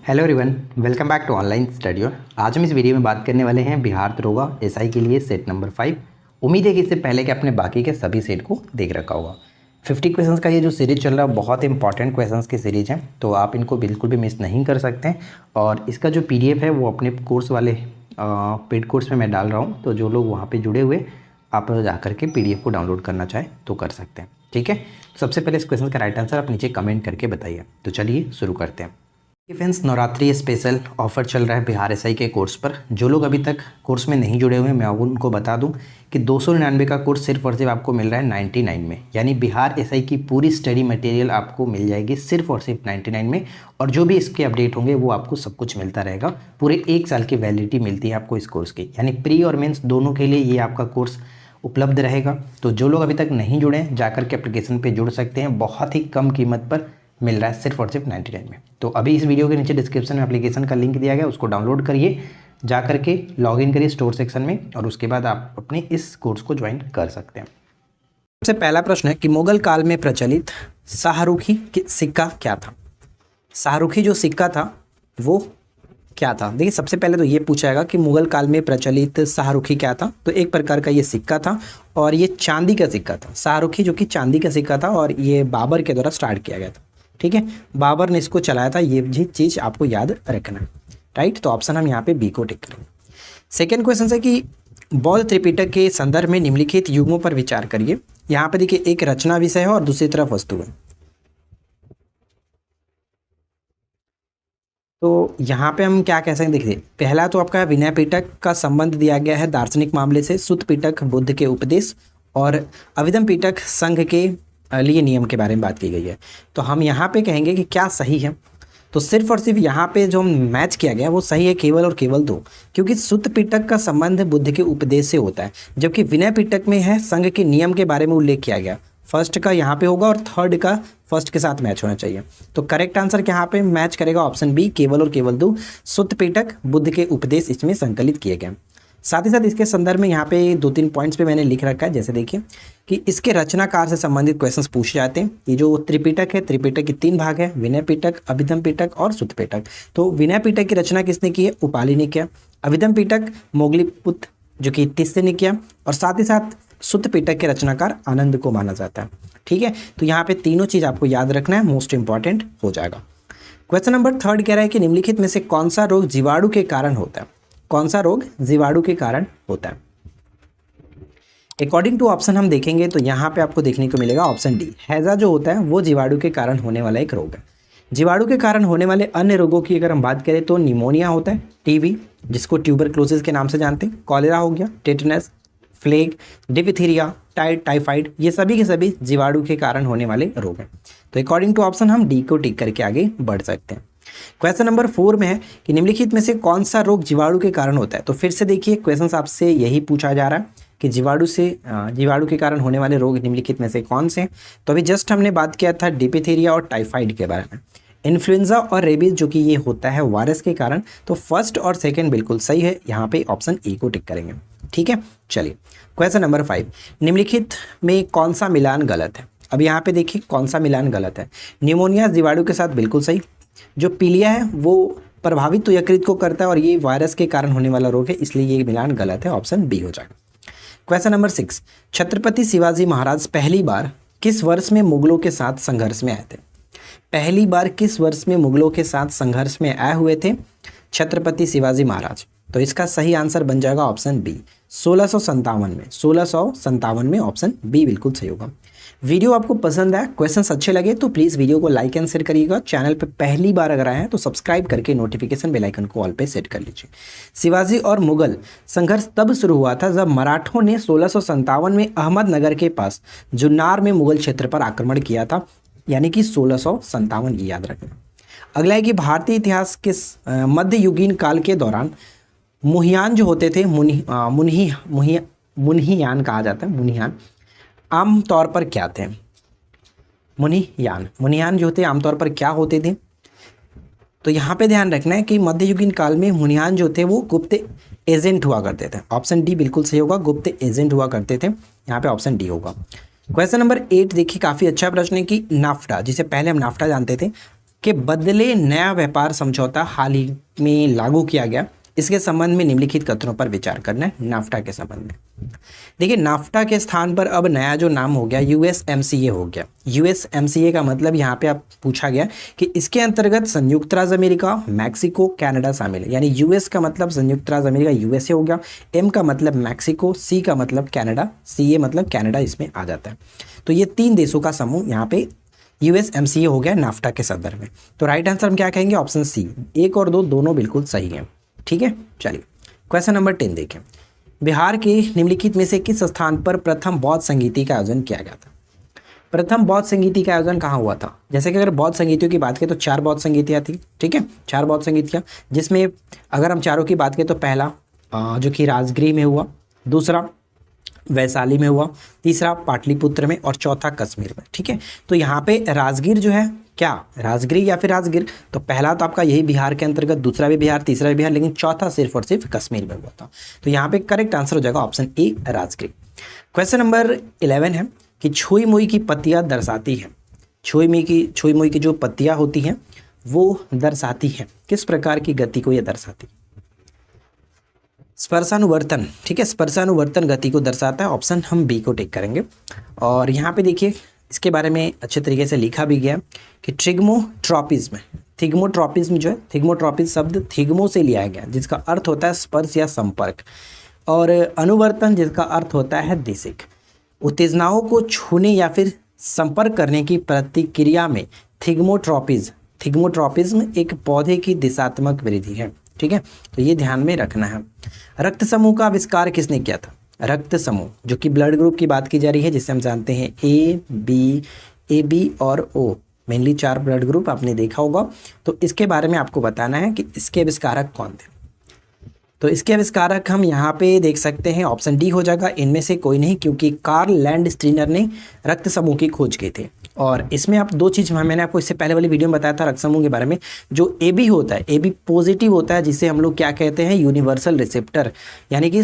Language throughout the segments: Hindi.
Hello everyone, welcome back to online study. आज हम इस वीडियो में बात करने वाले हैं बिहार दरोगा एसआई के लिए सेट नंबर 5। उम्मीद है कि इससे पहले कि आपने बाकी के सभी सेट को देख रखा होगा। 50 क्वेश्चंस का ये जो सीरीज चल रहा है बहुत इंपॉर्टेंट क्वेश्चंस की सीरीज है, तो आप इनको बिल्कुल भी मिस नहीं कर सकते हैं। और इसका जो पीडीएफ है वो अपने कोर्स वाले पेड कोर्स में मैं डाल रहा हूँ, तो जो लोग वहाँ पर जुड़े हुए आप जा करके पीडीएफ को डाउनलोड करना चाहें तो कर सकते हैं। ठीक है, सबसे पहले इस क्वेश्चन का राइट आंसर आप नीचे कमेंट करके बताइए। तो चलिए शुरू करते हैं। फ्रेंड्स, नवरात्रि स्पेशल ऑफर चल रहा है बिहार एसआई के कोर्स पर। जो लोग अभी तक कोर्स में नहीं जुड़े हुए हैं मैं उनको बता दूं कि 299 का कोर्स सिर्फ और सिर्फ आपको मिल रहा है 99 में। यानी बिहार एसआई की पूरी स्टडी मटेरियल आपको मिल जाएगी सिर्फ और सिर्फ 99 में। और जो भी इसके अपडेट होंगे वो आपको सब कुछ मिलता रहेगा। पूरे 1 साल की वैलिडिटी मिलती है आपको इस कोर्स की, यानी प्री और मेंस दोनों के लिए ये आपका कोर्स उपलब्ध रहेगा। तो जो लोग अभी तक नहीं जुड़े हैं जाकर के एप्लीकेशन पर जुड़ सकते हैं। बहुत ही कम कीमत पर मिल रहा है सिर्फ और सिर्फ 99 में। तो अभी इस वीडियो के नीचे डिस्क्रिप्शन में एप्लीकेशन का लिंक दिया गया, उसको डाउनलोड करिए, जा करके लॉगिन करिए स्टोर सेक्शन में, और उसके बाद आप अपने इस कोर्स को ज्वाइन कर सकते हैं। सबसे पहला प्रश्न है कि मुगल काल में प्रचलित शाहरुखी सिक्का क्या था। शाहरुखी जो सिक्का था वो क्या था। देखिए, सबसे पहले तो ये पूछा जाएगा कि मुगल काल में प्रचलित शाहरुखी क्या था। तो एक प्रकार का ये सिक्का था और ये चांदी का सिक्का था। शाहरुखी जो कि चांदी का सिक्का था और ये बाबर के द्वारा स्टार्ट किया गया था। ठीक है, बाबर ने इसको चलाया था, ये भी चीज़ आपको याद रखना है। राइट, तो ऑप्शन हम यहाँ पे बी को टिक करेंगे। सेकेंड क्वेश्चन है कि बौद्ध त्रिपिटक के संदर्भ में निम्नलिखित युगों पर विचार करिए। यहाँ पे देखिए, एक रचना विषय है और दूसरी तरफ वस्तु है। तो यहाँ पे हम क्या कह सकते हैं, देखिए पहला तो आपका विनय पिटक का संबंध दिया गया है दार्शनिक मामले से, सुत पिटक बुद्ध के उपदेश, और अभिधम पिटक संघ के लिए नियम के बारे में बात की गई है। तो हम यहाँ पे कहेंगे कि क्या सही है। तो सिर्फ और सिर्फ यहाँ पे जो मैच किया गया वो सही है, केवल और केवल 2, क्योंकि सुत पिटक का संबंध बुद्ध के उपदेश से होता है, जबकि विनय पिटक में है संघ के नियम के बारे में उल्लेख किया गया। फर्स्ट का यहाँ पे होगा और थर्ड का फर्स्ट के साथ मैच होना चाहिए। तो करेक्ट आंसर यहाँ पे मैच करेगा ऑप्शन बी, केवल और केवल 2, सुत पिटक बुद्ध के उपदेश इसमें संकलित किए गए। साथ ही साथ इसके संदर्भ में यहाँ पे 2-3 पॉइंट्स पे मैंने लिख रखा है। जैसे देखिए कि इसके रचनाकार से संबंधित क्वेश्चंस पूछे जाते हैं। ये जो त्रिपिटक है, त्रिपिटक के 3 भाग है, विनय पिटक, अभिधम पिटक और सुत पिटक। तो विनय पिटक की रचना किसने की है? उपाली ने किया। अभिधम पिटक मोगलीपुत्र जो कि तिस्से ने किया, और साथ ही साथ सुत पिटक के रचनाकार आनंद को माना जाता है। ठीक है, तो यहाँ पे तीनों चीज़ आपको याद रखना है, मोस्ट इंपॉर्टेंट हो जाएगा। क्वेश्चन नंबर 3 कह रहा है कि निम्नलिखित में से कौन सा रोग जीवाणु के कारण होता है। कौन सा रोग जीवाणु के कारण होता है? अकॉर्डिंग टू ऑप्शन हम देखेंगे तो यहाँ पे आपको देखने को मिलेगा ऑप्शन डी, हैजा जो होता है वो जीवाणु के कारण होने वाला एक रोग है। जीवाणु के कारण होने वाले अन्य रोगों की अगर हम बात करें तो निमोनिया होता है, टीबी जिसको ट्यूबरक्लोसिस के नाम से जानते हैं, कॉलेरा हो गया, टेटनस, फ्लेग, डिप्थीरिया, टाइफाइड, ये सभी के सभी जीवाणु के कारण होने वाले रोग हैं। तो अकॉर्डिंग टू ऑप्शन हम डी को टिक करके आगे बढ़ सकते हैं। क्वेश्चन नंबर 4 में है कि निम्नलिखित में से कौन सा रोग जीवाणु के कारण होता है। तो फिर से देखिए, क्वेश्चन आपसे यही पूछा जा रहा है कि जीवाणु के कारण होने वाले रोग निम्नलिखित में से कौन से। तो अभी जस्ट हमने बात किया था डिप्थीरिया और टाइफाइड के बारे में। इन्फ्लुएंजा और रेबीज जो कि ये होता है वायरस के कारण। तो फर्स्ट और सेकेंड बिल्कुल सही है, यहाँ पे ऑप्शन ए को टिक करेंगे। ठीक है, चलिए क्वेश्चन नंबर 5, निम्नलिखित में कौन सा मिलान गलत है। अब यहाँ पे देखिए कौन सा मिलान गलत है। निमोनिया जीवाणु के साथ बिल्कुल सही, जो पीलिया है वो प्रभावित तो यकृत को करता है और ये वायरस के कारण होने वाला रोग है, इसलिए ये मिलान गलत है, ऑप्शन बी हो जाएगा। क्वेश्चन नंबर 6, छत्रपति शिवाजी महाराज पहली बार किस वर्ष में मुगलों के साथ संघर्ष में आए थे। पहली बार किस वर्ष में मुगलों के साथ संघर्ष में आए हुए थे छत्रपति शिवाजी महाराज। तो इसका सही आंसर बन जाएगा ऑप्शन बी, 1657 में। 1657 में ऑप्शन बी बिल्कुल सही होगा। वीडियो आपको पसंद आया, क्वेश्चंस अच्छे लगे तो प्लीज़ वीडियो को लाइक एंड शेयर करिएगा। चैनल पे पहली बार अगर आए हैं तो सब्सक्राइब करके नोटिफिकेशन बेल आइकन को ऑल पे सेट कर लीजिए। शिवाजी और मुगल संघर्ष तब शुरू हुआ था जब मराठों ने 1657 में अहमदनगर के पास जुन्नार में मुगल क्षेत्र पर आक्रमण किया था, यानी कि 1657, ये याद रखना। अगला है कि भारतीय इतिहास के मध्ययुगीन काल के दौरान मुहियान जो होते थे, मुन्हियान कहा जाता है, मुन्हियान आम तौर पर क्या थे। मुनियान जो होते आमतौर पर क्या होते थे। तो यहाँ पे ध्यान रखना है कि मध्ययुगीन काल में मुनियान जो थे वो गुप्त एजेंट हुआ करते थे। ऑप्शन डी बिल्कुल सही होगा, गुप्त एजेंट हुआ करते थे, यहाँ पे ऑप्शन डी होगा। क्वेश्चन नंबर 8 देखिए, काफ़ी अच्छा प्रश्न है कि नाफ्टा, जिसे पहले हम नाफ्टा जानते थे, के बदले नया व्यापार समझौता हाल ही में लागू किया गया, इसके संबंध में निम्नलिखित कथनों पर विचार करना है नाफ्टा के संबंध में। देखिए नाफ्टा के स्थान पर अब नया जो नाम हो गया यूएसएमसीए हो गया। यूएसएमसीए का मतलब यहाँ पे आप पूछा गया कि इसके अंतर्गत संयुक्त राज्य अमेरिका, मैक्सिको, कनाडा शामिल है। यानी यूएस का मतलब संयुक्त राज्य अमेरिका यूएसए हो गया, एम का मतलब मैक्सिको, सी का मतलब कनाडा, सीए मतलब कनाडा इसमें आ जाता है। तो ये 3 देशों का समूह यहाँ पे यूएसएमसीए हो गया नाफ्टा के संदर्भ में। तो राइट आंसर हम क्या कहेंगे? Option C. 1 और 2 दोनों बिल्कुल सही हैं। ठीक है, चलिए क्वेश्चन नंबर 10 देखें। बिहार के निम्नलिखित में से किस स्थान पर प्रथम बौद्ध संगीति का आयोजन किया गया था? प्रथम बौद्ध संगीति का आयोजन कहाँ हुआ था? जैसे कि अगर बौद्ध संगीतियों की बात करें तो 4 बौद्ध संगीतियाँ थी। ठीक है, 4 बौद्ध संगीतियाँ, जिसमें अगर हम चारों की बात करें तो पहला जो कि राजगृह में हुआ, दूसरा वैशाली में हुआ, तीसरा पाटलिपुत्र में और चौथा कश्मीर में। ठीक है, तो यहाँ पे राजगीर जो है क्या राजगीर या फिर राजगीर, तो पहला तो आपका यही बिहार के अंतर्गत, दूसरा भी बिहार, तीसरा भी बिहार, लेकिन चौथा सिर्फ और सिर्फ कश्मीर में हुआ था। तो यहाँ पे करेक्ट आंसर हो जाएगा option A Rajgir. Question number 11 है कि छुई मुई की पत्तियाँ दर्शाती हैं। छुई मुई की जो पत्तियाँ होती हैं वो दर्शाती हैं किस प्रकार की गति को ये दर्शाती? स्पर्शानुवर्तन। ठीक है, स्पर्शानुवर्तन गति को दर्शाता है। ऑप्शन हम बी को टिक करेंगे। और यहाँ पे देखिए इसके बारे में अच्छे तरीके से लिखा भी गया कि थिग्मोट्रॉपिज्म जो है, थिग्मोट्रॉपिज्म शब्द थिग्मो से लिया गया जिसका अर्थ होता है स्पर्श या संपर्क, और अनुवर्तन जिसका अर्थ होता है दिशिक। उत्तेजनाओं को छूने या फिर संपर्क करने की प्रतिक्रिया में थिग्मोट्रॉपिज्म एक पौधे की दिशात्मक वृद्धि है। ठीक है, तो ये ध्यान में रखना है। रक्त समूह का आविष्कार किसने किया था? रक्त समूह जो कि ब्लड ग्रुप की बात की जा रही है, जिसे हम जानते हैं ए बी और ओ, मेनली 4 ब्लड ग्रुप आपने देखा होगा। तो इसके बारे में आपको बताना है कि इसके आविष्कारक कौन थे। तो इसके आविष्कारक हम यहाँ पे देख सकते हैं, ऑप्शन डी हो जाएगा, इनमें से कोई नहीं, क्योंकि कार्ल लैंडस्टीनर ने रक्त समूह की खोज की थी। और इसमें आप 2 चीज़ मैंने आपको इससे पहले वाली वीडियो में बताया था रक्त समूह के बारे में। जो ए बी होता है, ए बी पॉजिटिव होता है, जिसे हम लोग क्या कहते हैं? यूनिवर्सल रिसेप्टर, यानी कि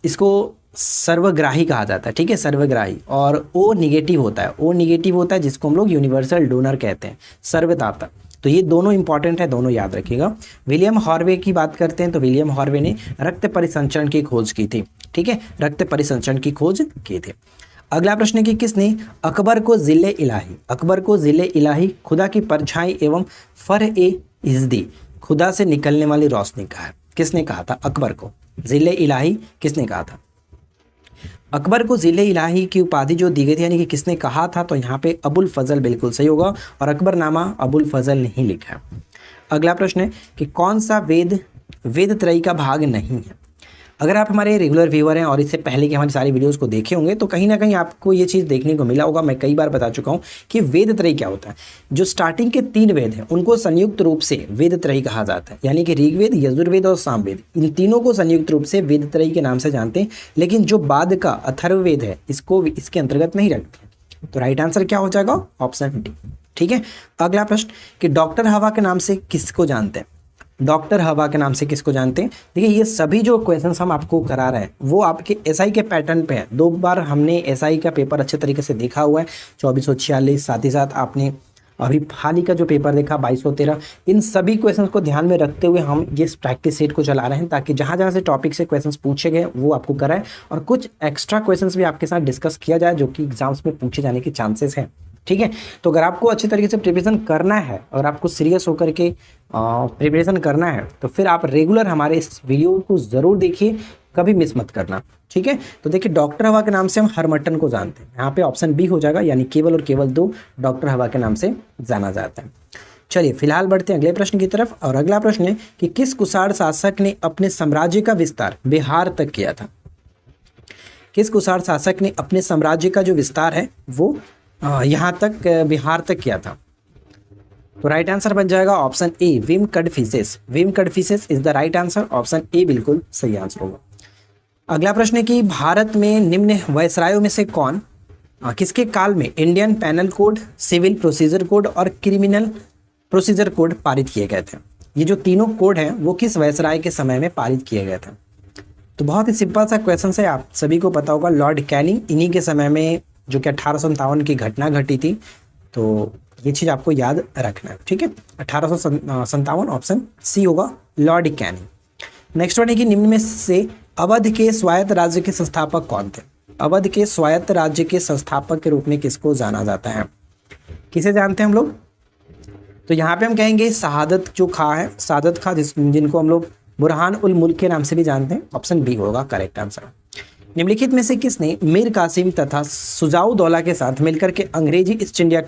इसको सर्वग्राही कहा जाता है। ठीक है, सर्वग्राही। और ओ निगेटिव होता है जिसको हम लोग यूनिवर्सल डोनर कहते हैं, सर्वदाता। तो ये दोनों इंपॉर्टेंट है, दोनों याद रखिएगा। विलियम हार्वे की बात करते हैं तो विलियम हार्वे ने रक्त परिसंचरण की खोज की थी। ठीक है, रक्त परिसंचरण की खोज की थी। अगला प्रश्न है कि किसने अकबर को ज़िले इलाही, खुदा की परछाई एवं फर-ए-इज़्दी, खुदा से निकलने वाली रोशनी कहा है? किसने कहा था अकबर को ज़िले इलाही? किसने कहा था अकबर को ज़िले इलाही की उपाधि जो दी गई थी, यानी कि किसने कहा था? तो यहाँ पे अबुल फजल बिल्कुल सही होगा, और अकबरनामा अबुल फजल नहीं लिखा है। अगला प्रश्न है कि कौन सा वेद त्रयी का भाग नहीं है? अगर आप हमारे रेगुलर व्यूअर हैं और इससे पहले की हमारी सारी वीडियोस को देखे होंगे तो कहीं ना कहीं आपको ये चीज़ देखने को मिला होगा। मैं कई बार बता चुका हूँ कि वेद त्रयी क्या होता है। जो स्टार्टिंग के 3 वेद हैं उनको संयुक्त रूप से वेद त्रयी कहा जाता है, यानी कि ऋग्वेद, यजुर्वेद और सामवेद, इन तीनों को संयुक्त रूप से वेद त्रयी के नाम से जानते हैं। लेकिन जो बाद का अथर्ववेद है इसको इसके अंतर्गत नहीं रखते। तो राइट आंसर क्या हो जाएगा? Option D. ठीक है, अगला प्रश्न कि डॉक्टर हवा के नाम से किसको जानते हैं? डॉक्टर हवा के नाम से किसको जानते हैं? देखिए ये सभी जो क्वेश्चंस हम आपको करा रहे हैं वो आपके एसआई के पैटर्न पे है। 2 बार हमने एसआई का पेपर अच्छे तरीके से देखा हुआ है, 2446, साथ ही साथ आपने अभी हाल ही का जो पेपर देखा 2213। इन सभी क्वेश्चंस को ध्यान में रखते हुए हम ये प्रैक्टिस सेट को चला रहे हैं, ताकि जहाँ जहाँ से टॉपिक से क्वेश्चंस पूछे गए वो आपको कराएं, और कुछ एक्स्ट्रा क्वेश्चंस भी आपके साथ डिस्कस किया जाए जो कि एग्जाम्स में पूछे जाने के चांसेस हैं। ठीक है, तो अगर आपको अच्छे तरीके से प्रिपरेशन करना है और आपको सीरियस होकर के प्रिपरेशन करना है तो फिर आप रेगुलर हमारे इस वीडियो को ज़रूर देखिए, कभी मिस मत करना। ठीक है, तो देखिए डॉक्टर हवा के नाम से हम हरमटन को जानते हैं। यहाँ पे ऑप्शन बी हो जाएगा, यानी केवल और केवल 2 डॉक्टर हवा के नाम से जाना जाता है। चलिए फिलहाल बढ़ते हैं अगले प्रश्न की तरफ। और अगला प्रश्न है कि किस कुषाण शासक ने अपने साम्राज्य का विस्तार बिहार तक किया था? किस कुषाण शासक ने अपने साम्राज्य का जो विस्तार है वो यहाँ तक बिहार तक किया था? तो राइट आंसर बन जाएगा option A Vim Kadphises is the right answer. Option A बिल्कुल सही आंसर होगा। अगला प्रश्न है कि भारत में निम्न वायसरायों में से कौन किसके काल में Indian penal code, civil procedure code और क्रिमिनल प्रोसीजर कोड पारित किए गए थे? ये जो तीनों कोड हैं वो किस वायसराय के समय में पारित किए गए थे? तो बहुत ही सिंपल सा क्वेश्चन है, आप सभी को पता होगा, लॉर्ड कैनिंग, इन्हीं के समय में जो कि 1857 की घटना घटी थी। तो ये चीज़ आपको याद रखना है, ठीक है। 1857 ऑप्शन सी होगा, लॉर्ड कैनिंग। नेक्स्ट वन है कि निम्न में से अवध के स्वायत्त राज्य के संस्थापक कौन थे? अवध के स्वायत्त राज्य के संस्थापक के रूप में किसको जाना जाता है? किसे जानते हैं हम लोग? तो यहाँ पे हम कहेंगे शहादत जो खां है, शहादत खां, जिनको हम लोग बुरहान उल मुल्क के नाम से भी जानते हैं। ऑप्शन बी होगा करेक्ट आंसर। निम्नलिखित में से किसने मीर कासिम तथा सुजाउद्दौला के साथ मिलकर के अंग्रेजी ईस्ट इंडिया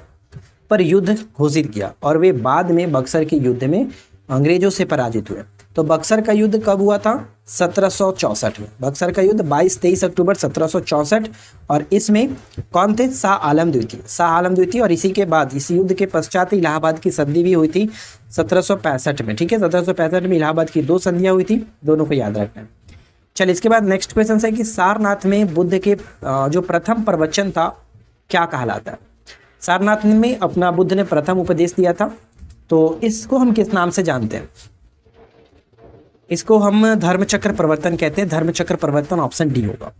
पर युद्ध घोषित किया और वे बाद में बक्सर के युद्ध में अंग्रेजों से पराजित हुए? तो बक्सर का युद्ध कब हुआ था? 1764 में। बक्सर का युद्ध 22-23 अक्टूबर 1764, और इसमें कौन थे? शाह आलम द्वितीय। शाह आलम द्वितीय, और इसी के बाद इस युद्ध के पश्चात इलाहाबाद की संधि भी हुई थी 1765 में, ठीक है। 1765 में इलाहाबाद की 2 संधियाँ हुई थी, दोनों को याद रखना है। चलिए इसके बाद नेक्स्ट क्वेश्चन है कि सारनाथ में बुद्ध के जो प्रथम प्रवचन था क्या कहलाता है? सारनाथ में अपना बुद्ध ने प्रथम उपदेश दिया था, तो इसको हम किस नाम से जानते हैं? इसको हम धर्मचक्र प्रवर्तन कहते हैं। धर्मचक्र प्रवर्तन ऑप्शन डी होगा।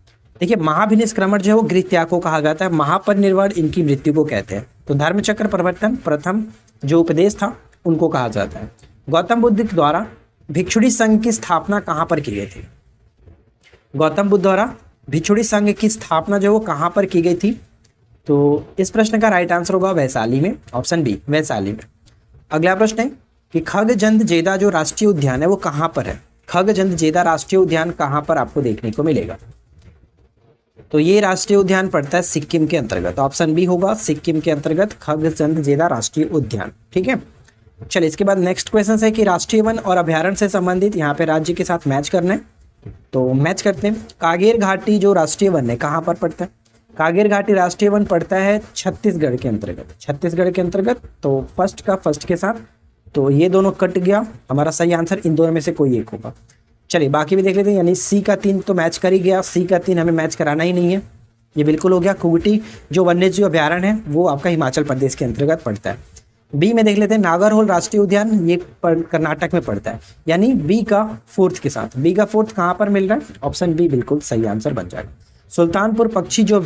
देखिए महाभिनिष्क्रमण जो है वो गृह त्याग को कहा जाता है, महापरिनिर्वाण इनकी मृत्यु को कहते हैं। तो धर्मचक्र प्रवर्तन प्रथम जो उपदेश था उनको कहा जाता है। गौतम बुद्ध द्वारा भिक्षुणी संघ की स्थापना कहाँ पर की गई थी? गौतम बुद्ध द्वारा भिक्षुणी संघ की स्थापना जो वो कहाँ पर की गई थी? तो इस प्रश्न का राइट आंसर होगा वैशाली में, ऑप्शन बी वैशाली में। अगला प्रश्न है कि खगजंद जेदा जो राष्ट्रीय उद्यान है वो कहाँ पर है? खगजंद जेदा राष्ट्रीय उद्यान कहाँ पर आपको देखने को मिलेगा? तो ये राष्ट्रीय उद्यान पड़ता है सिक्किम के अंतर्गत। ऑप्शन बी होगा सिक्किम के अंतर्गत खगजंद जेदा राष्ट्रीय उद्यान, ठीक है। चलिए इसके बाद नेक्स्ट क्वेश्चन है कि राष्ट्रीय वन और अभ्यारण्य से संबंधित यहाँ पे राज्य के साथ मैच करना है, तो मैच करते हैं। कागेर घाटी जो राष्ट्रीय वन है कहाँ पर पड़ता है? कागेर घाटी राष्ट्रीय वन पड़ता है छत्तीसगढ़ के अंतर्गत। छत्तीसगढ़ के अंतर्गत, तो फर्स्ट का फर्स्ट के साथ, तो ये दोनों कट गया, हमारा सही आंसर इन दोनों में से कोई एक होगा। चलिए बाकी भी देख लेते हैं, यानी सी का 3 तो मैच कर ही गया, सी का 3 हमें मैच कराना ही नहीं है, ये बिल्कुल हो गया। कुगटी जो वन्यजीव अभ्यारण्य है वो आपका हिमाचल प्रदेश के अंतर्गत पड़ता है। बी में देख लेते हैं नागरहोल राष्ट्रीय उद्यान, ये कर्नाटक में पड़ता है, यानी बी का 4th के साथ। बी का 4th कहाँ पर मिल रहा है? ऑप्शन बी बिल्कुल सही आंसर बन जाएगा। सुल्तानपुर पक्षी जो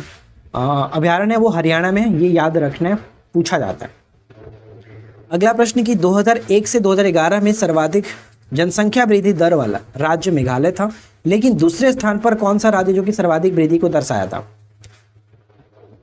अभ्यारण्य है वो हरियाणा में है, ये याद रखना है, पूछा जाता है। अगला प्रश्न कि 2001 से 2011 में सर्वाधिक जनसंख्या वृद्धि दर वाला राज्य मेघालय था, लेकिन दूसरे स्थान पर कौन सा राज्य जो कि सर्वाधिक वृद्धि को दर्शाया था?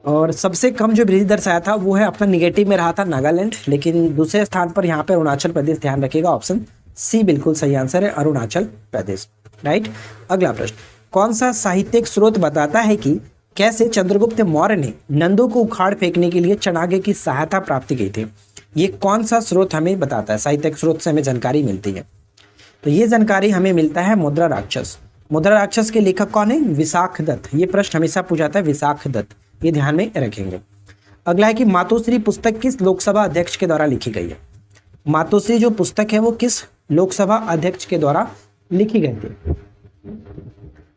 और सबसे कम जो वृद्धि दर्शाया था वो है अपना निगेटिव में रहा था नागालैंड, लेकिन दूसरे स्थान पर यहाँ पर अरुणाचल प्रदेश, ध्यान रखिएगा ऑप्शन सी बिल्कुल सही आंसर है, अरुणाचल प्रदेश, राइट। अगला प्रश्न, कौन सा साहित्यिक स्रोत बताता है कि कैसे चंद्रगुप्त मौर्य ने नंदों को उखाड़ फेंकने के लिए चनागे की सहायता प्राप्त की थी? ये कौन सा स्रोत हमें बताता है? साहित्यिक स्रोत से हमें जानकारी मिलती है, तो ये जानकारी हमें मिलता है मुद्रा राक्षस। मुद्रा राक्षस के लेखक कौन है? विशाख दत्त। ये प्रश्न हमेशा पूछा जाता है, विशाख दत्त, ये ध्यान में रखेंगे। अगला है कि मातोश्री पुस्तक किस लोकसभा अध्यक्ष के द्वारा लिखी गई है? मातोश्री जो पुस्तक है वो किस लोकसभा अध्यक्ष के द्वारा लिखी गई थी?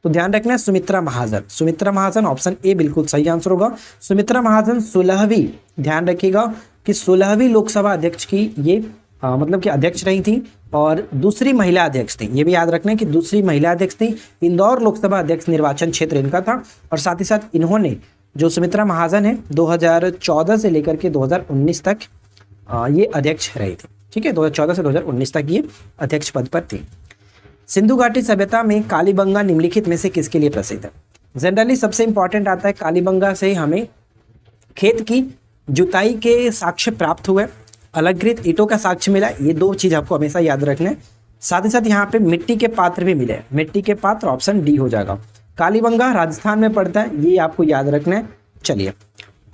तो ध्यान रखना है सुमित्रा महाजन। सुमित्रा महाजन ऑप्शन ए बिल्कुल सही आंसर होगा। सुमित्रा महाजन 16वीं, ध्यान रखिएगा कि 16वीं लोकसभा अध्यक्ष की ये मतलब कि अध्यक्ष रही थी, और दूसरी महिला अध्यक्ष थी, ये भी याद रखना है कि दूसरी महिला अध्यक्ष थी। इंदौर लोकसभा अध्यक्ष निर्वाचन क्षेत्र इनका था, और साथ ही साथ इन्होंने जो सुमित्रा महाजन है 2014 से लेकर के 2019 तक ये अध्यक्ष रही थी, ठीक है। 2014 से 2019 तक ये अध्यक्ष पद पर थी। सिंधु घाटी सभ्यता में कालीबंगा निम्नलिखित में से किसके लिए प्रसिद्ध है? जनरली सबसे इंपॉर्टेंट आता है कालीबंगा से हमें खेत की जुताई के साक्ष्य प्राप्त हुए, अलंकृत ईंटों का साक्ष्य मिला, ये 2 चीज आपको हमेशा याद रखना है। साथ ही साथ यहाँ पे मिट्टी के पात्र भी मिले, मिट्टी के पात्र ऑप्शन डी हो जाएगा। कालीबंगा राजस्थान में पड़ता है, ये आपको याद रखना है। चलिए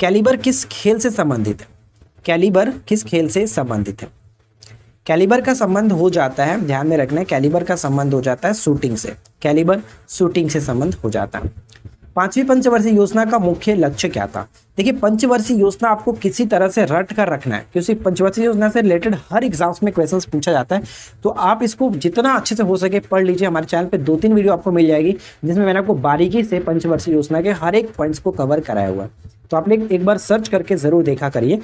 कैलिबर किस खेल से संबंधित है? कैलिबर किस खेल से संबंधित है? कैलिबर का संबंध हो जाता है, ध्यान में रखना है, कैलिबर का संबंध हो जाता है शूटिंग से। कैलिबर शूटिंग से संबंध हो जाता है। 5वीं पंचवर्षीय योजना का मुख्य लक्ष्य क्या था? देखिए पंचवर्षीय योजना आपको किसी तरह से रट कर रखना है, क्योंकि पंचवर्षीय योजना से रिलेटेड हर एग्जाम्स में क्वेश्चंस पूछा जाता है, तो आप इसको जितना अच्छे से हो सके पढ़ लीजिए। हमारे चैनल पे 2-3 वीडियो आपको मिल जाएगी जिसमें मैंने आपको बारीकी से पंचवर्षीय योजना के हर एक पॉइंट्स को कवर कराया हुआ है। तो आप लोग एक बार सर्च करके जरूर देखा करिए।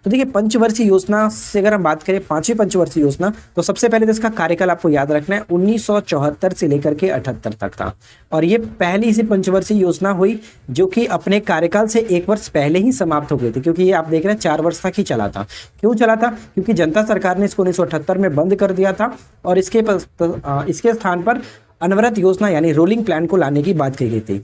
तो देखिए पंचवर्षीय योजना से अगर हम बात करें, पांचवी पंचवर्षीय योजना, तो सबसे पहले तो इसका कार्यकाल आपको याद रखना है 1974 से लेकर के 78 तक था। और ये पहली सी पंचवर्षीय योजना हुई जो कि अपने कार्यकाल से 1 वर्ष पहले ही समाप्त हो गई थी, क्योंकि ये आप देख रहे हैं 4 वर्ष तक ही चला था। क्यों चला था? क्योंकि जनता सरकार ने इसको 1978 में बंद कर दिया था और इसके स्थान पर अनवरत योजना यानी रोलिंग प्लान को लाने की बात की गई थी।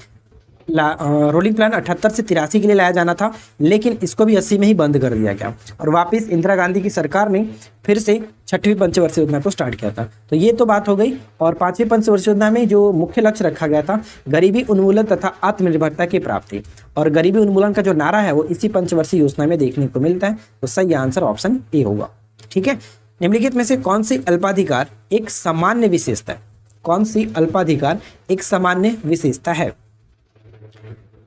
रोलिंग प्लान 78 से 83 के लिए लाया जाना था, लेकिन इसको भी 80 में ही बंद कर दिया गया और वापस इंदिरा गांधी की सरकार ने फिर से छठवीं पंचवर्षीय योजना को स्टार्ट किया था। तो ये तो बात हो गई। और पांचवी पंचवर्षीय योजना में जो मुख्य लक्ष्य रखा गया था गरीबी उन्मूलन तथा आत्मनिर्भरता की प्राप्ति, और गरीबी उन्मूलन का जो नारा है वो इसी पंचवर्षीय योजना में देखने को मिलता है। तो सही आंसर ऑप्शन ए होगा। ठीक है, निम्नलिखित में से कौन सी अल्पाधिकार एक सामान्य विशेषता है? कौन सी अल्पाधिकार एक सामान्य विशेषता है?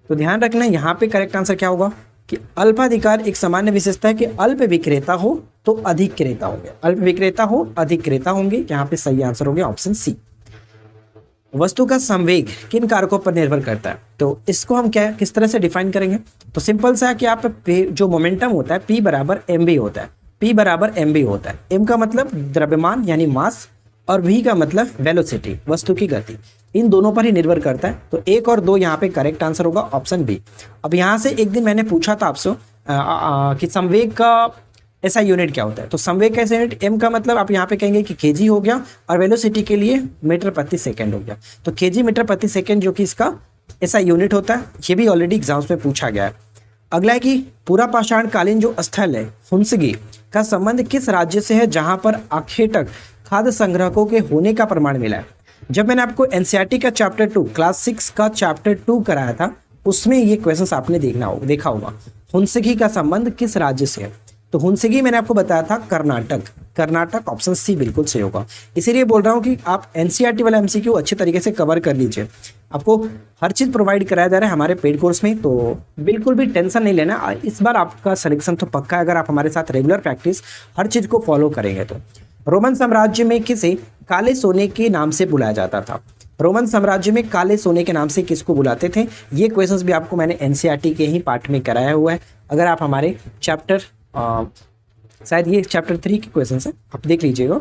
तो ध्यान रखना यहाँ पे करेक्ट आंसर क्या होगा कि अल्पाधिकार एक सामान्य विशेषता है कि अल्प विक्रेता हो तो अधिक क्रेता होंगे, अल्प विक्रेता हो अधिक क्रेता होंगे। यहाँ पे सही आंसर हो गया ऑप्शन सी। वस्तु का संवेग किन कारकों पर निर्भर करता है? तो इसको हम क्या किस तरह से डिफाइन करेंगे? तो सिंपल सा है कि आप जो मोमेंटम होता है P बराबर mv होता है, P बराबर mv होता है। m का मतलब द्रव्यमान यानी मास और v का मतलब वेलोसिटी वस्तु की गति, इन दोनों पर ही निर्भर करता है। तो 1 और 2 यहाँ पे करेक्ट आंसर होगा ऑप्शन बी। अब यहाँ से एक दिन मैंने पूछा था आपसे कि संवेग का ऐसा यूनिट क्या होता है? तो संवेग का ऐसा यूनिट m का मतलब आप यहाँ पे कहेंगे कि kg हो गया और वेलोसिटी के लिए मीटर प्रति सेकंड हो गया। तो kg मीटर प्रति सेकंड जो कि इसका ऐसा यूनिट होता है, ये भी ऑलरेडी एग्जाम्स में पूछा गया है। अगला है कि पूरा पाषाण कालीन जो स्थल है हुंसगी का संबंध किस राज्य से है जहाँ पर आखेटक खाद्य संग्रहकों के होने का प्रमाण मिला है? जब मैंने आपको एनसीईआरटी का चैप्टर 2 क्लास 6 का चैप्टर 2 कराया था उसमें ये क्वेश्चंस आपने देखा होगा। हुंसगी का संबंध किस राज्य से है? तो हुंसगी मैंने आपको बताया था कर्नाटक ऑप्शन सी बिल्कुल सही होगा। इसीलिए बोल रहा हूँ कि आप एनसीईआरटी वाला एमसीक्यू अच्छे तरीके से कवर कर लीजिए। आपको हर चीज़ प्रोवाइड कराया जा रहा है हमारे पेड कोर्स में, तो बिल्कुल भी टेंशन नहीं लेना। इस बार आपका सिलेक्शन तो पक्का है अगर आप हमारे साथ रेगुलर प्रैक्टिस हर चीज़ को फॉलो करेंगे तो। रोमन साम्राज्य में किसे काले सोने के नाम से बुलाया जाता था? रोमन साम्राज्य में काले सोने के नाम से किसको बुलाते थे? ये क्वेश्चंस भी आपको मैंने एनसीईआरटी के ही पार्ट में कराया हुआ है। अगर आप हमारे चैप्टर शायद ये चैप्टर 3 के क्वेश्चंस है, आप देख लीजिएगा।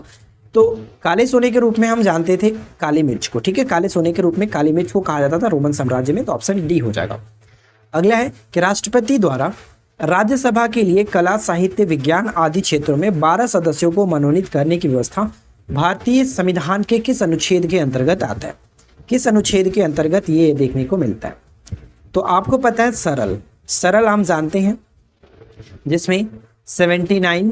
तो काले सोने के रूप में हम जानते थे काली मिर्च को। ठीक है, काले सोने के रूप में काली मिर्च को कहा जाता था रोमन साम्राज्य में। तो ऑप्शन डी हो जाएगा। अगला है कि राष्ट्रपति द्वारा राज्यसभा के लिए कला, साहित्य, विज्ञान आदि क्षेत्रों में 12 सदस्यों को मनोनीत करने की व्यवस्था भारतीय संविधान के किस अनुच्छेद के अंतर्गत आता है? किस अनुच्छेद के अंतर्गत ये देखने को मिलता है? तो आपको पता है सरल हम जानते हैं जिसमें 79,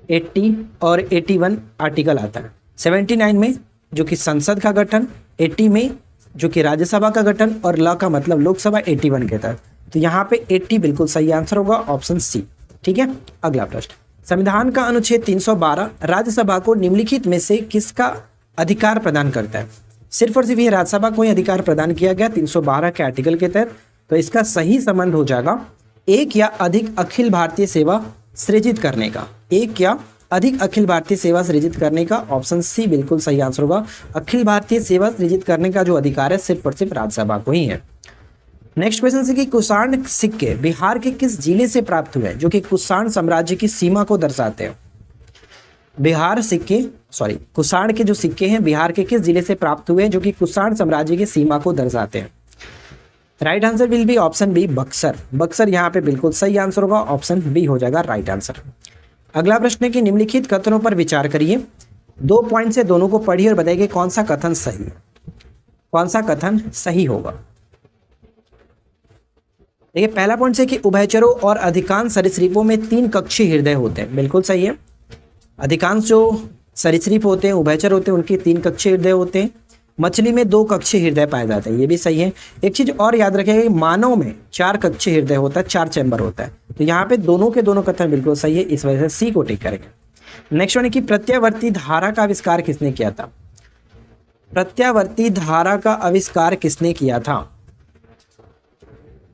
80 और 81 आर्टिकल आता है। 79 में जो कि संसद का गठन, 80 में जो कि राज्यसभा का गठन और ल का मतलब लोकसभा 81 के तहत। तो यहाँ पे 80 बिल्कुल सही आंसर होगा ऑप्शन सी। ठीक है, अगला प्रश्न, संविधान का अनुच्छेद 312 राज्यसभा को निम्नलिखित में से किसका अधिकार प्रदान करता है? सिर्फ और सिर्फ ये राज्यसभा को ही अधिकार प्रदान किया गया 312 के आर्टिकल के तहत। तो इसका सही संबंध हो जाएगा एक या अधिक अखिल भारतीय सेवा सृजित करने का। एक या अधिक अखिल भारतीय सेवा सृजित करने का ऑप्शन सी बिल्कुल सही आंसर होगा। अखिल भारतीय सेवा सृजित करने का जो अधिकार है सिर्फ और सिर्फ राज्यसभा को ही है। नेक्स्ट क्वेश्चन है कि कुषाण सिक्के बिहार के किस जिले से प्राप्त हुए जो कि कुषाण साम्राज्य की सीमा को दर्शाते हैं? कुषाण के जो सिक्के हैं बिहार के किस जिले से प्राप्त हुए जो कि कुषाण साम्राज्य की सीमा को दर्शाते हैं? Right answer will be option B Buxar यहाँ पे बिल्कुल सही आंसर होगा। ऑप्शन बी हो जाएगा राइट आंसर। अगला प्रश्न है कि निम्नलिखित कथनों पर विचार करिए। 2 पॉइंट से दोनों को पढ़िए और बताइए कौन सा कथन सही है, कौन सा कथन सही होगा। देखिए पहला पॉइंट है कि उभयचरों और अधिकांश सरीसृपों में 3 कक्षीय हृदय होते हैं, बिल्कुल सही है। अधिकांश जो सरीसृप होते हैं उभयचर होते हैं उनके 3 कक्षीय हृदय होते हैं। मछली में 2 कक्षीय हृदय पाए जाते हैं, ये भी सही है। एक चीज और याद रखिएगा, मानव में 4 कक्षीय हृदय होता है, 4 चैम्बर होता है। तो यहाँ पे दोनों के दोनों कथन बिल्कुल सही है, इस वजह से सी को टिक करेंगे। नेक्स्ट वन है कि प्रत्यावर्ती धारा का आविष्कार किसने किया था? प्रत्यावर्ती धारा का आविष्कार किसने किया था?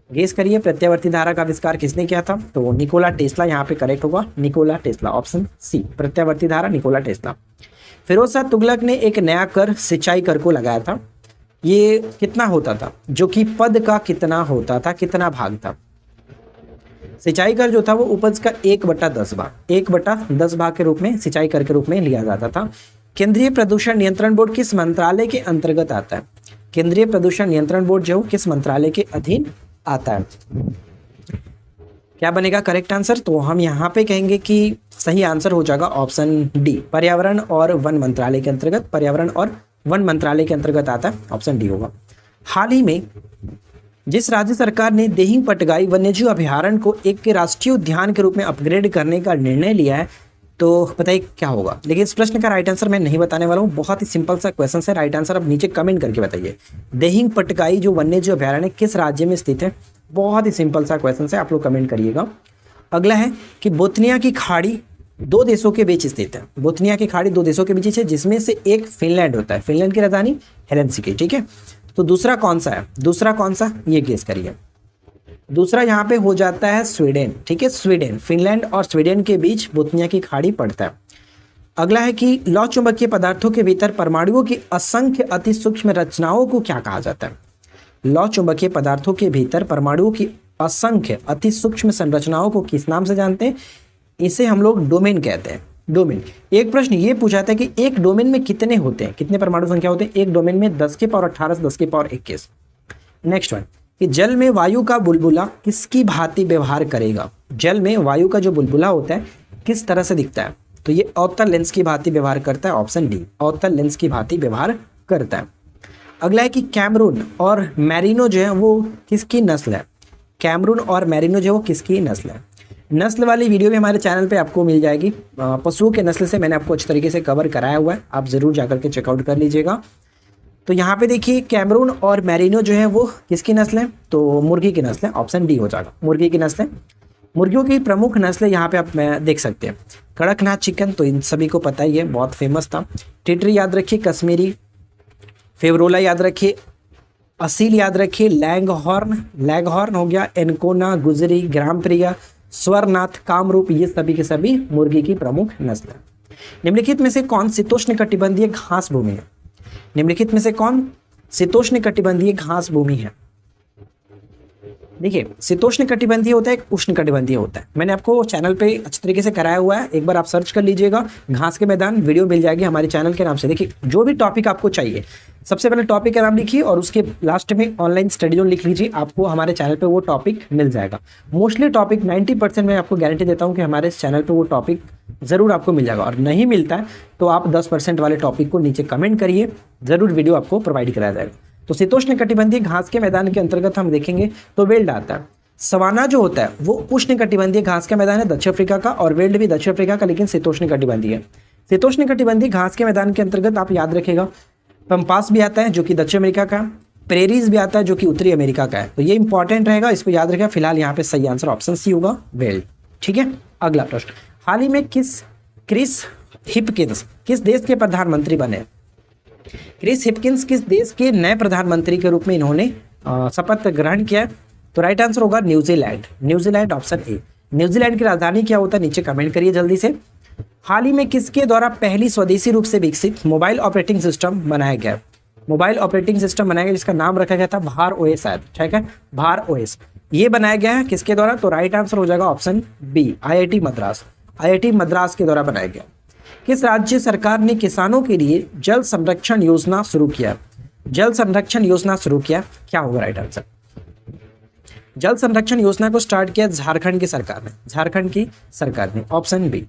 गेस करिए, प्रत्यावर्ती धारा का आविष्कार किसने किया था? तो निकोला टेस्ला यहाँ पे करेक्ट होगा, निकोला टेस्ला ऑप्शन सी। प्रत्यावर्ती धारा निकोला टेस्ला। फिरोज शाह तुगलक ने एक नया कर सिंचाई कर को लगाया था, ये कितना होता था जो कि पद का कितना होता था, कितना भाग था? सिंचाई कर जो था वो उपज का 1/10 भाग, 1/10 भाग के रूप में सिंचाई कर के रूप में लिया जाता था। केंद्रीय प्रदूषण नियंत्रण बोर्ड किस मंत्रालय के अंतर्गत आता है? केंद्रीय प्रदूषण नियंत्रण बोर्ड जो किस मंत्रालय के अधीन आता है? क्या बनेगा करेक्ट आंसर? तो हम यहाँ पे कहेंगे कि सही आंसर हो जाएगा ऑप्शन डी, पर्यावरण और वन मंत्रालय के अंतर्गत, पर्यावरण और वन मंत्रालय के अंतर्गत आता है, ऑप्शन डी होगा। हाल ही में जिस राज्य सरकार ने देहिंग पटगाई वन्यजीव अभयारण्य को एक राष्ट्रीय उद्यान के रूप में अपग्रेड करने का निर्णय लिया है, तो बताइए क्या होगा? लेकिन इस प्रश्न का राइट आंसर मैं नहीं बताने वाला हूँ, बहुत ही सिंपल सा क्वेश्चन है। राइट आंसर आप नीचे कमेंट करके बताइए। देहिंग पटगाई जो वन्यजीव अभयारण्य किस राज्य में स्थित है? बहुत ही सिंपल सा क्वेश्चन है, आप लोग कमेंट करिएगा। अगला है कि बोथनिया की खाड़ी दो देशों के बीच स्थित है। बोथनिया की खाड़ी दो देशों के बीच है, जिसमें से एक फिनलैंड होता है, फिनलैंड की राजधानी हेलसिंकी, ठीक है। तो दूसरा कौन सा है? दूसरा कौन सा, ये गेस करिए। दूसरा यहाँ पे हो जाता है स्वीडन, ठीक है, स्वीडन। फिनलैंड और स्वीडन के बीच बोथनिया की खाड़ी पड़ता है। अगला है कि लौह चुंबकीय पदार्थों के भीतर परमाणुओं की असंख्य अति सूक्ष्म रचनाओं को क्या कहा जाता है? लौह चुंबकीय पदार्थों के भीतर परमाणुओं की असंख्य अति सूक्ष्म संरचनाओं को किस नाम से जानते हैं? इसे हम लोग डोमेन कहते हैं, डोमेन। एक प्रश्न ये पूछा था कि एक डोमेन में कितने होते हैं, कितने परमाणु संख्या होते हैं? एक डोमेन में 10⁻18 10⁻21। नेक्स्ट वन कि जल में वायु का बुलबुला किसकी भांति व्यवहार करेगा? जल में वायु का जो बुलबुला होता है किस तरह से दिखता है? तो ये अवतल लेंस की भांति व्यवहार करता है, ऑप्शन डी, अवतल लेंस की भांति व्यवहार करता है। अगला है कि कैमरून और मैरिनो जो है वो किसकी नस्ल है? कैमरून और मैरिनो जो है वो किसकी नस्ल है? नस्ल वाली वीडियो भी हमारे चैनल पे आपको मिल जाएगी। पशुओं के नस्ल से मैंने आपको अच्छे तरीके से कवर कराया हुआ है, आप ज़रूर जाकर के चेकआउट कर लीजिएगा। तो यहाँ पे देखिए कैमरून और मैरिनो जो है वो किसकी नस्ल है? तो मुर्गी की नस्ल है, ऑप्शन डी हो जाएगा, मुर्गी की नस्ल है। मुर्गियों की प्रमुख नस्ल यहाँ पे आप देख सकते हैं। कड़कनाथ चिकन तो इन सभी को पता ही है, बहुत फेमस था। टिटरी याद रखिए, कश्मीरी फेवरोला याद रखिए, असील याद रखिए, लैगहॉर्न हो गया, एनकोना, गुजरी, ग्रामप्रिया, स्वरनाथ, कामरूप, ये सभी के सभी मुर्गी की प्रमुख नस्ल है। निम्नलिखित में से कौन शीतोष्ण कटिबंधीय घास भूमि है? निम्नलिखित में से कौन शीतोष्ण कटिबंधीय घास भूमि है? देखिए शीतोष्ण कटिबंधीय होता है, एक उष्ण कटिबंधीय होता है। मैंने आपको चैनल पे अच्छे तरीके से कराया हुआ है, एक बार आप सर्च कर लीजिएगा, घास के मैदान वीडियो मिल जाएगी हमारे चैनल के नाम से। देखिए जो भी टॉपिक आपको चाहिए, सबसे पहले टॉपिक का नाम लिखिए और उसके लास्ट में ऑनलाइन स्टडी जोन लिख लीजिए, आपको हमारे चैनल पे वो टॉपिक मिल जाएगा। मोस्टली टॉपिक 90% मैं आपको गारंटी देता हूँ कि हमारे चैनल पे वो टॉपिक ज़रूर आपको मिल जाएगा, और नहीं मिलता है तो आप 10% वाले टॉपिक को नीचे कमेंट करिए, ज़रूर वीडियो आपको प्रोवाइड कराया जाएगा। तो शीतोष्ण कटिबंधीय घास के मैदान के अंतर्गत हम देखेंगे तो वेल्ड आता है। सवाना जो होता है वो उष्ण कटिबंधीय घास का मैदान है दक्षिण अफ्रीका का, और वेल्ड भी दक्षिण अफ्रीका का, लेकिन शीतोष्ण कटिबंधीय है। शीतोष्ण कटिबंधीय घास के मैदान के अंतर्गत आप याद रखेगा पंपास भी आता है जो कि दक्षिण अमेरिका का, प्रेरीज भी आता है जो कि उत्तरी अमेरिका का है। तो ये इंपॉर्टेंट रहेगा, इसको याद रखेगा। फिलहाल यहाँ पे सही आंसर ऑप्शन सी होगा, वेल्ड, ठीक है। अगला प्रश्न, हाल ही में क्रिस हिपकिंस किस देश के प्रधानमंत्री बने? क्रिस हिपकिंस किस देश के नए प्रधानमंत्री के रूप में इन्होंने शपथ ग्रहण किया? तो राइट आंसर होगा New Zealand, New Zealand, option A. New Zealand की राजधानी क्या होता है? नीचे कमेंट करिए जल्दी से। हाल ही में किसके द्वारा पहली स्वदेशी रूप से विकसित मोबाइल ऑपरेटिंग सिस्टम बनाया गया? मोबाइल ऑपरेटिंग सिस्टम बनाया गया जिसका नाम रखा गया था भार ओएस, शायद, ठीक है, भार ओएस। ये बनाया गया है किसके द्वारा? तो राइट आंसर हो जाएगा option B, IIT Madras, IIT Madras के द्वारा बनाया गया। किस राज्य सरकार ने किसानों के लिए जल संरक्षण योजना शुरू किया? जल संरक्षण योजना शुरू किया, क्या होगा राइट आंसर? जल संरक्षण योजना को स्टार्ट किया झारखंड की सरकार ने, झारखंड की सरकार ने, ऑप्शन बी।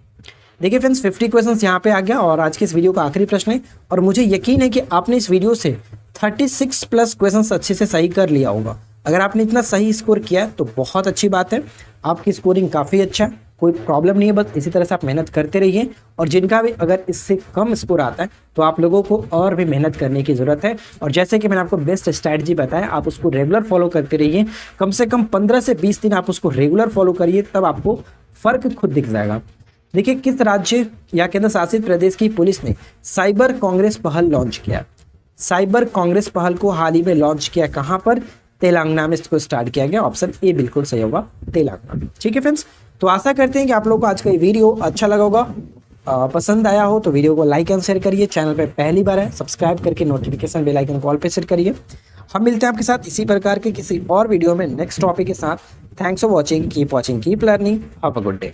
देखिए फ्रेंड्स 50 क्वेश्चंस यहाँ पे आ गया और आज के इस वीडियो का आखिरी प्रश्न है, और मुझे यकीन है कि आपने इस वीडियो से 36+ क्वेश्चंस अच्छे से सही कर लिया होगा। अगर आपने इतना सही स्कोर किया तो बहुत अच्छी बात है, आपकी स्कोरिंग काफ़ी अच्छा है, कोई प्रॉब्लम नहीं है, बस इसी तरह से आप मेहनत करते रहिए। और जिनका भी अगर इससे कम स्कोर आता है तो आप लोगों को और भी मेहनत करने की ज़रूरत है, और जैसे कि मैंने आपको बेस्ट स्ट्रैटेजी बताया, आप उसको रेगुलर फॉलो करते रहिए। कम से कम 15 से 20 दिन आप उसको रेगुलर फॉलो करिए, तब आपको फ़र्क खुद दिख जाएगा। देखिए किस राज्य या केंद्र शासित प्रदेश की पुलिस ने साइबर कांग्रेस पहल लॉन्च किया? साइबर कांग्रेस पहल को हाल ही में लॉन्च किया कहाँ पर? तेलंगाना में इसको स्टार्ट किया गया, ऑप्शन ए बिल्कुल सही होगा, तेलंगाना। ठीक है फ्रेंड्स, तो आशा करते हैं कि आप लोगों को आज का ये वीडियो अच्छा लगा होगा। पसंद आया हो तो वीडियो को लाइक एंड शेयर करिए, चैनल पे पहली बार है सब्सक्राइब करके नोटिफिकेशन बेल आइकन कॉल पे सेट करिए। हम मिलते हैं आपके साथ इसी प्रकार के किसी और वीडियो में नेक्स्ट टॉपिक के साथ। Thanks for watching, keep learning, have a good day.